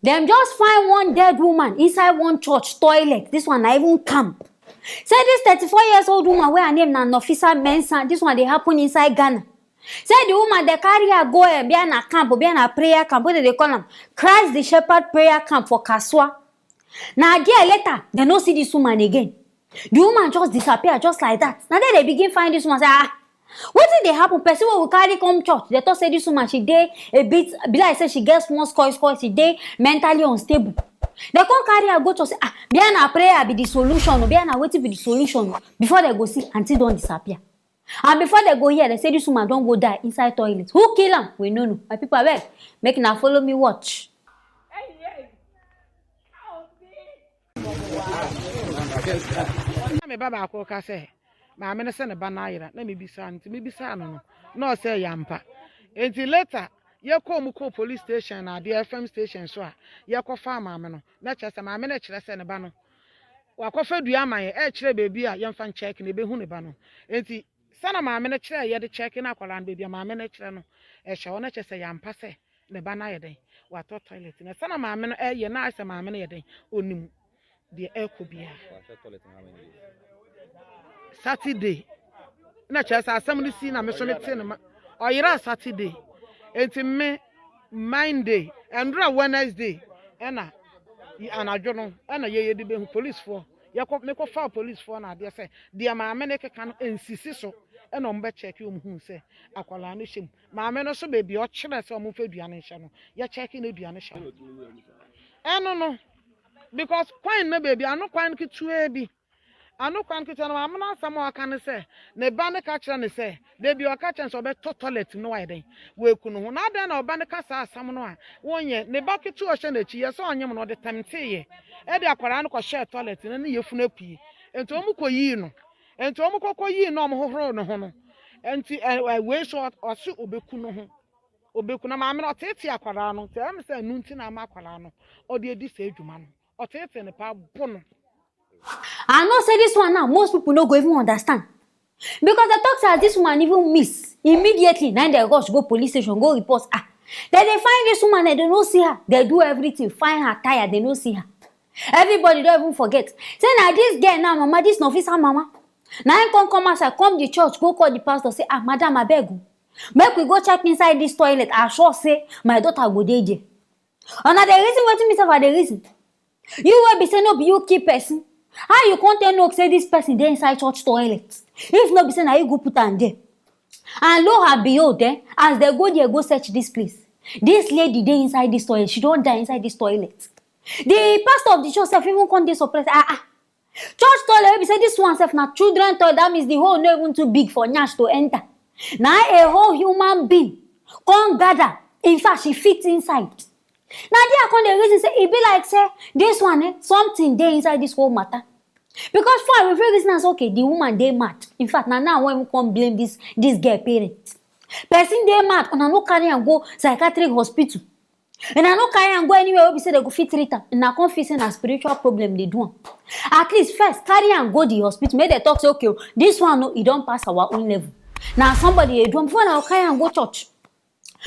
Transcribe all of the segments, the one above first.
Them just find one dead woman inside one church toilet. This one not even camp. Say this 34-year-old woman where her name na Nofisa Mensah. This one they happen inside Ghana. Say the woman they carry her go be in a camp, be in a prayer camp. What do they call them? Christ the Shepherd prayer camp for Kaswa. Now a year later, they no see this woman again. The woman just disappear just like that. Now then they begin find this woman. Say, what did they happen? Person will carry come church. They thought say this woman she dey a bit. Be like say she gets small score. She dey mentally unstable. They come carry her go to say be na prayer be the solution. Be na waiting be the solution before they go see until don't disappear. And before they go here, they say this woman don't go die inside toilet. Who kill her? We know. My people abeg make na follow me watch. Me baba ko ka say ma me ne se ne ba na ayira na me bisa nti me bisa no no say yampa enti later ye ko police station na the FM station so a ye ko fa ma me no na chese ma me ne kire se ne ba no wa ko fa dua man e kire bebi a ye mfa check ne be hu ne ba no enti sana ma me ne kire ye de check na akwala bebi ma me ne kire no e hye wo na chese yampa se ne ba na ye den wa to toilet na sana ma me no e ye na ase ma me ne ye den onim de e ko bia Saturday na chese asem ni si na me so me te ne oyira Saturday enti me Monday andra Wednesday ena anadwo no ena ye de be police for ye ko me ko fa police for na de say de ma me ne keka no ensisi so ena ombe check you hu say akwala no hyem ma me no so be bi o kire say omfa duane hye no ye check na duane hye eno no because kwan na baby ano kwan kitu bi ano kwan kitu na ma na asam o kan say ne ba ne ka kire ne say baby o ka kire so be to toilet no wa den we kunu ho na da na o ba ne ka sa asam no a wonye ne ba kitu o hye na chi ye so onyem no de temte ye e de akwara no ko share toilet na ne yefunu apui enti o mu koyi no enti o mu kokoyi no o mu hohoro no ho no enti we so o se obekunu ho obekuna ma me no tete akwara no te am say nu nti na ma akwara no o de edi se adwuma no o tete ne pa bono. I know say this one now, most people no go even understand. Because the talk says this woman even miss. Immediately, now they rush, go police station, go report. Then they find this woman, they don't see her. They do everything, find her tired, they don't see her. Everybody don't even forget. Say now this girl now, mama, this no officer mama. Now I come outside, come the church, go call the pastor, say, madam, I beg you. Make we go check inside this toilet. I sure say, my daughter go there. And now the reason what me say for the reason. You will be saying no be you keep person. How you can't no say this person there inside church toilet? If not be saying you go put her there. And lo her behold there, as they go there, go search this place. This lady there inside this toilet, she don't die inside this toilet. The pastor of the church self even come there surprise. Church toilet, we say this one self na children toilet, that means the hole not even too big for Nyash to enter. Now a whole human being come gather. In fact, she fits inside. Now there come the reason say it be like say this one something there inside this whole matter. Because for we feel reason as okay, the woman they mad. In fact, now when we come blame this girl parents. Person they mad, and I no carry and go psychiatric hospital. And I no carry and go anywhere where we say they go fit treat her. And I confessing a spiritual problem they do. At least first carry and go the hospital. Make they talk say okay, this one no, it don't pass our own level. Now somebody they do before now carry and go church.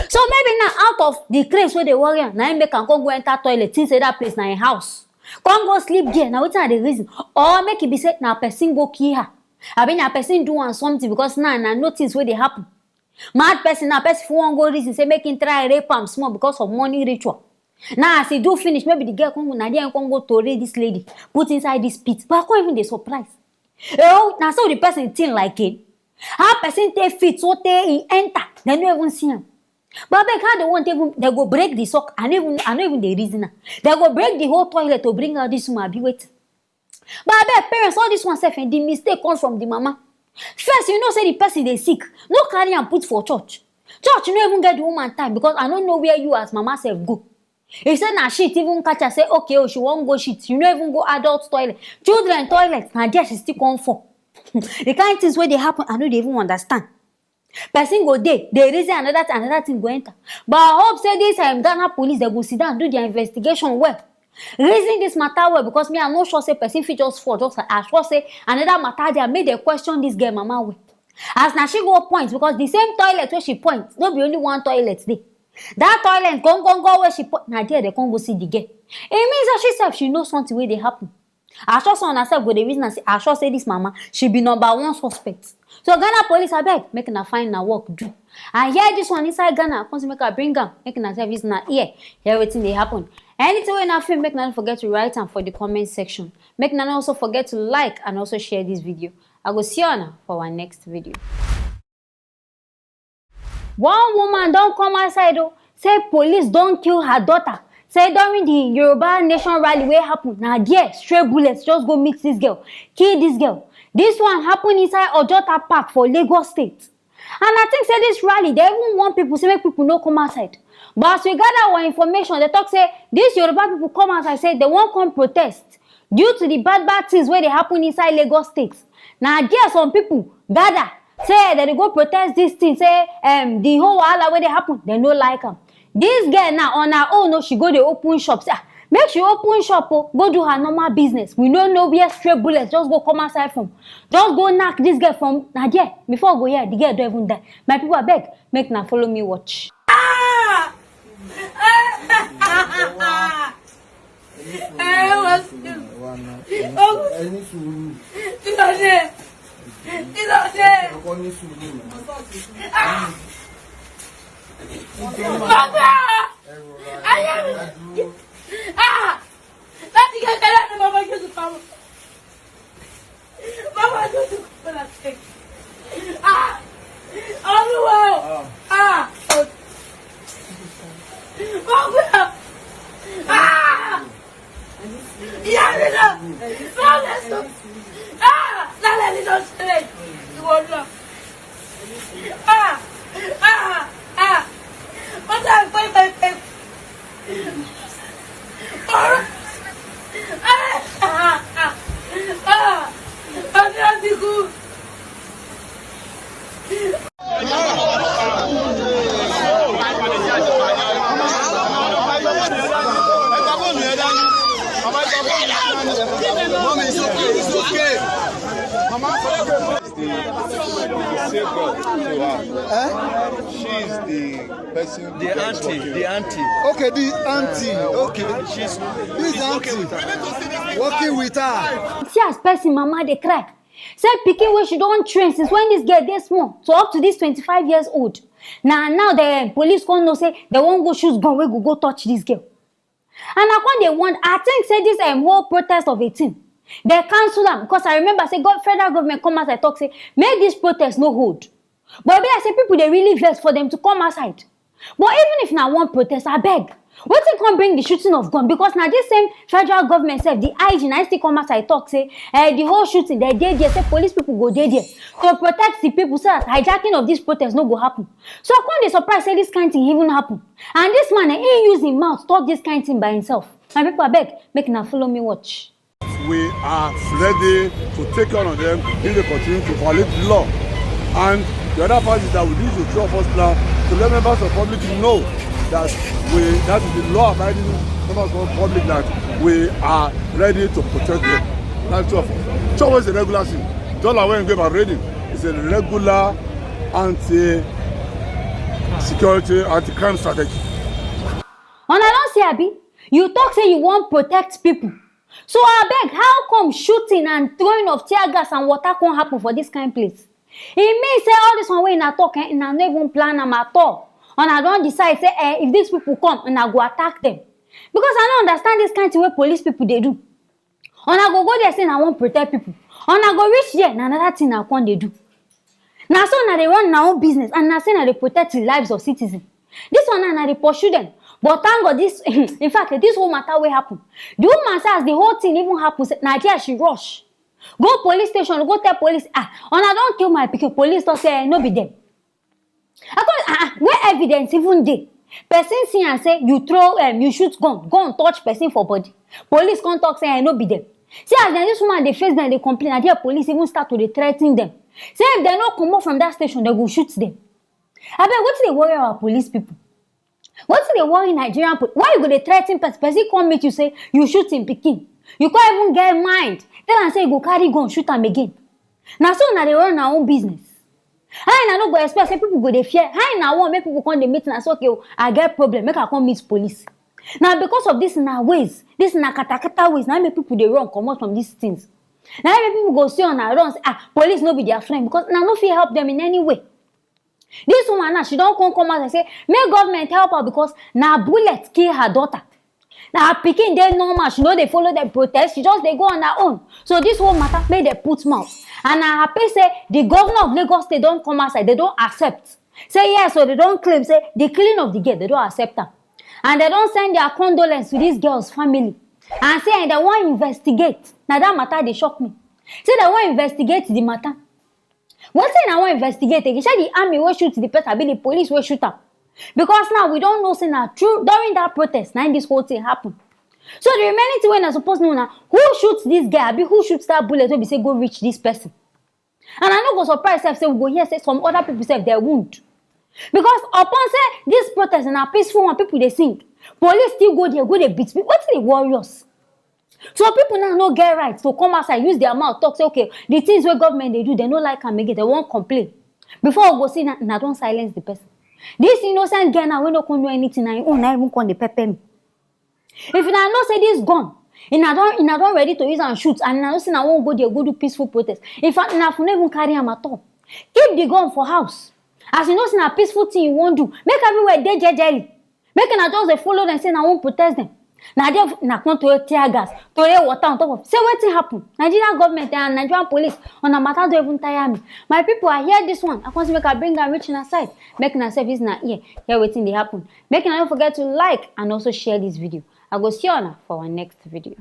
So maybe now out of the craze where they worry, now make can go enter toilet since that place now a house. Come go sleep there. Now what's the reason? Or make it be said now person go kill her. I mean a person doing something because now notice where they happen. Mad person now person for one go reason say make him try rape am small because of money ritual. Now as he do finish, maybe the girl come go now there come go to raid this lady, put inside this pit. But I can't even they surprise. Oh, now so the person think like it. How person take fit so he enter, then you even see him. But I how they want even they go break the sock and I know even the reason. They go break the whole toilet to bring out this woman be waiting. But I bet parents all this one self and the mistake comes from the mama. First, you know say the person they sick, no carry and put for church. Church you no even get the woman time because I don't know where you as mama self go. If say na shit even catch her say okay oh she won't go shit, you no even go adult toilet, children toilet, and there she still come for. The kind of things where they happen, I know they even understand. Person go there, they reason another thing go enter. But I hope say this Ghana police they go sit down and do their investigation well. Reason this matter well because me I'm not sure say person fit just fall just like I sure say another matter they made they question this girl mama well. As now she go point because the same toilet where she points, no be only one toilet there. That toilet go where she put na there they can't go see the girl. It means that she self she knows something where they happen. I sure son herself go the reason I say I sure say this mama she be number one suspect. So Ghana police abeg make na find na work do. And hear this one inside Ghana come make her bring am make na service na ear hear wetin dey happen. Anything wey na feel make na don't forget to write am for the comment section. Make na also forget to like and also share this video. I go see you for our next video. One woman don come outside say police don kill her daughter. Say during the Yoruba Nation rally wey happen, na there stray bullets just go meet this girl, kill this girl. This one happen inside Ojota Park for Lagos State. And I think say this rally, they even want people say make people no come outside. But as we gather our information, they talk say these Yoruba people come outside say they won't come protest due to the bad things where they happen inside Lagos State. Now there some people gather say that they go protest this thing, say the whole wahala where they happen, they no like them. This girl now on her own, no, she go the open shop. Say, make she open shop, go do her normal business. We don't know where stray bullets just go come outside from. Just go knock this girl from Nadia. Before I go here, the girl don't even die. My people are beg, make now follow me watch. Láti kékeré ni mama yóò tún pamọ́. Mama yóò tún pamọ́ láti. Olúwa o. Mama. Ìyá mi náà. Lọ́lẹ̀ sọ. Lálẹ́ ni lọ sílẹ̀. Ìwọ náà. Wọ́n dá pẹ́pẹ́pẹ́. Mommy, it's okay. It's okay. Mama, she's the person. The auntie. Okay, the auntie. Okay, She's auntie. Working with her. See as person mama dey cry. Say pikin wey she don train since when this girl dey small to up to this 25 years old. Now the police come know say they won't go shoot gun wey go touch this girl. And I come dey want, I think say this whole protest of 18, they cancel am because I remember say federal government come outside talk say make this protest no hold. But I say people they really vex for them to come outside. But even if na one protest, I beg. Wetin come bring the shooting of gun? Because now this same federal government sef, the IG na still come outside talk say the whole shooting they dey there, say police people go dey there to protect the people so that hijacking of this protest no go happen. So I come dey surprise say this kind thing even happen. And this man he use him mouth talk this kind thing by himself. My people abeg, make una follow me watch. We are ready to take on them if they continue to violate the law. And the other part is that we need to show us now to let members of the public know that that is the law-abiding members of the public that we are ready to protect them. That's all. So it's a regular thing. Don't allow them to go about reading. It's a regular anti-security, anti-crime strategy. And I don't say abi, you talk say you want protect people. So I beg, how come shooting and throwing of tear gas and water can't happen for this kind of place? It means say all this one way in a talk and I never even plan them at all. And I don't decide say if these people come and I go attack them. Because I don't understand this kind of way police people they do. And I go there saying I want protect people. And I go reach there and another thing I want they do. Now so now they run their own business and now say now they protect the lives of citizens. This one now they pursue them. But thank God this, in fact, this whole matter will happen. The woman says the whole thing even happens. Nadia, she rush. Go police station, go tell police, and I don't kill my pikin. Police don't say, no be them. Where evidence even dey? Person see and say, you throw, you shoot gun touch person for body. Police can't talk, say, no be them. See, as then this woman, they face them, they complain, and the police even start to threaten them. Say, if they not come out from that station, they go shoot them. I bet, what's the worry our police people? What's the worry Nigerian people? Why you go to threaten person? Person come meet you say, you shoot him pikin. You can't even get mind. Tell and say, you go carry gun, shoot him again. Now, so now they run our own business. How I no go expect say people go dey fear? How I want make people come dey meet and say okay, I get problem, make I come meet police. Now because of this na ways, this na katakata ways, now make people dey run comot from these things. Now make people go see on a run say police no be their friend because na no fit help them in any way. This woman now she don come out and say make government help her because na bullet kill her daughter. Now her pikin dey normal, she no dey follow them protest, she just dey go on her own. So this whole matter make dem put mouth. And I happy say the governor of Lagos State don come outside, they don accept. Say yes, so they don claim say the killing of the girl, they don accept am. And they don send their condolence to this girl's family. And say they wan investigate. Now that matter dey shock me. Say they wan investigate the matter. What say they wan investigate again? Say the army wey shoot the person, be the police wey shoot am. Because now we don't know say na true during that protest, now this whole thing happen. So the remaining thing when I suppose know now, who shoots this guy? Be who shoots that bullet? Wey be say go reach this person? And I no go surprise say we go hear say some other people say they wound. Because upon say this protest na peaceful one, people dey sing. Police still go there, go dey beat people. What's the warriors? So people now no get right to come outside, use their mouth, talk say okay, the things wey government they do, they no like am again, they won't complain. Before we go see na don't silence the person. This innocent girl now we no can do anything, na own na even come dey pepper me. If you know say this gun, you don't ready to use and shoot, and you know say na won't go there, go do peaceful protest. In fact, na for even carry am at all. Keep the gun for house. As you know say na peaceful thing you won't do. Make everywhere dey jejely. Make una just dey follow them say na won't protest them. Now they na come to tear gas, to water on top of. Say wetin happen? Nigerian government and Nigerian police on a matter don't even tire me. My people, I hear this one. I want to make a bring and reach in aside. Make una service na here. Hear wetin dey happen. Make una don't forget to like and also share this video. I go see you for our next video.